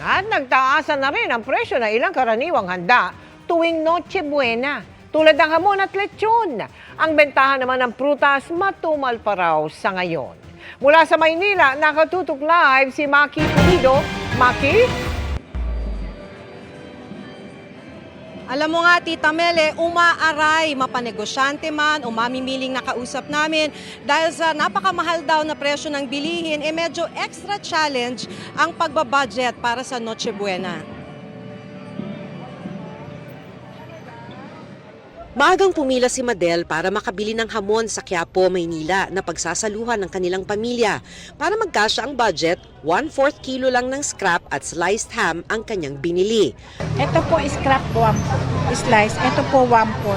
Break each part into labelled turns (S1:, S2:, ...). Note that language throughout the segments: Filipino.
S1: At nagtaasan na rin ang presyo ng ilang karaniwang handa tuwing Noche Buena, tulad ng hamon at lechon. Ang bentahan naman ng prutas matumal pa raw sa ngayon. Mula sa Maynila, nakatutok live si Maki Pulido. Maki?
S2: Alam mo nga, Tita Mele, umaaray, mapanegosyante man o mamimiling nakausap namin dahil sa napakamahal daw na presyo ng bilihin, medyo extra challenge ang pagbabudget para sa Noche Buena.
S3: Maagang pumila si Madel para makabili ng hamon sa Quiapo, Maynila na pagsasaluhan ng kanilang pamilya. Para magkasya ang budget, 1/4 kilo lang ng scrap at sliced ham ang kanyang binili.
S4: Ito po scrap 1 slice, ito po 1/4.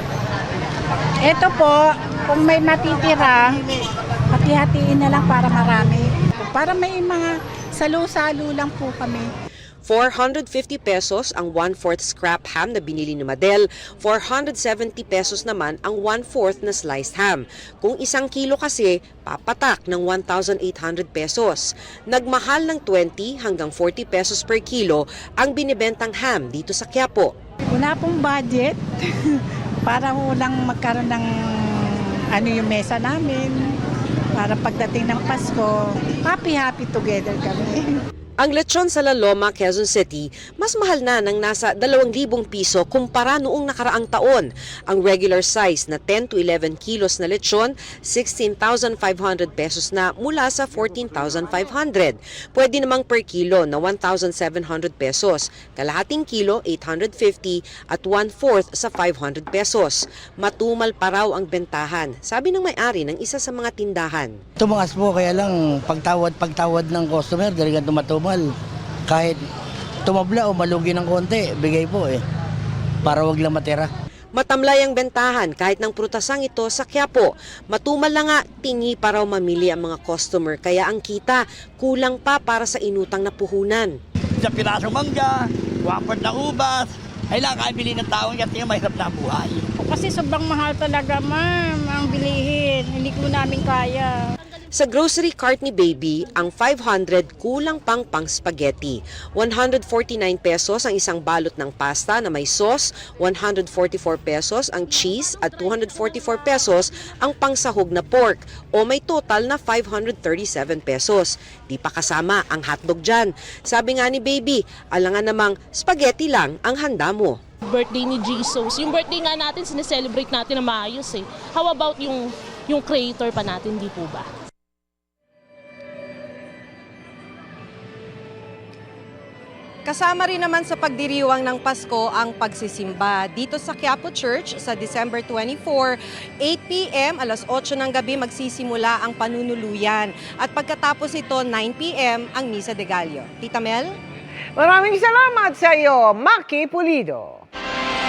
S4: Ito po, kung may matitira, hati-hatiin na lang para marami. Para may mga salo-salo lang po kami.
S3: 450 pesos ang 1/4 scrap ham na binili ni Madel, 470 pesos naman ang 1/4 na sliced ham. Kung 1 kilo kasi, papatak ng 1,800 pesos. Nagmahal ng 20 hanggang 40 pesos per kilo ang binibentang ham dito sa Quiapo.
S4: Wala pong budget para lang magkaroon ng yung mesa namin. Para pagdating ng Pasko, happy together kami.
S3: Ang lechon sa La Loma, Quezon City, mas mahal na ng nasa 2,000 piso kumpara noong nakaraang taon. Ang regular size na 10 to 11 kilos na lechon, 16,500 pesos na mula sa 14,500. Pwede namang per kilo na 1,700 pesos, kalahating kilo 850 at 1/4 sa 500 pesos. Matumal pa raw ang bentahan, sabi ng may-ari ng isa sa mga tindahan.
S5: Tumakas po kaya lang pagtawad ng customer, talagang tumatumal. Kahit tumabla o malugi ng konti, bigay po para wag lang matira.
S3: Matamlay ang bentahan kahit ng prutasang ito sa Quiapo. Matumal na nga, tingi pa raw mamili ang mga customer kaya ang kita kulang pa para sa inutang na puhunan.
S6: Sa pirasong mangga, 1/4 na ubas, ay lang bili ng taong kasi mahirap na buhay.
S4: Kasi sobrang mahal talaga, ma'am, ang bilihin. Hindi ko namin kaya.
S3: Sa grocery cart ni Baby, ang 500 kulang pang spaghetti. 149 pesos ang isang balot ng pasta na may sauce, 144 pesos ang cheese at 244 pesos ang pangsahog na pork o may total na 537 pesos. Di pa kasama ang hotdog dyan. Sabi nga ni Baby, alangan namang spaghetti lang ang handa mo.
S7: Birthday ni Jesus. Yung birthday nga natin, sineselebrate natin na maayos eh. How about yung creator pa natin, di po ba?
S2: Kasama rin naman sa pagdiriwang ng Pasko ang pagsisimba. Dito sa Quiapo Church sa December 24, 8 p.m. alas 8 ng gabi magsisimula ang panunuluyan. At pagkatapos ito, 9 p.m. ang Misa de Gallo. Tita Mel?
S1: Maraming salamat sa iyo, Maki Pulido.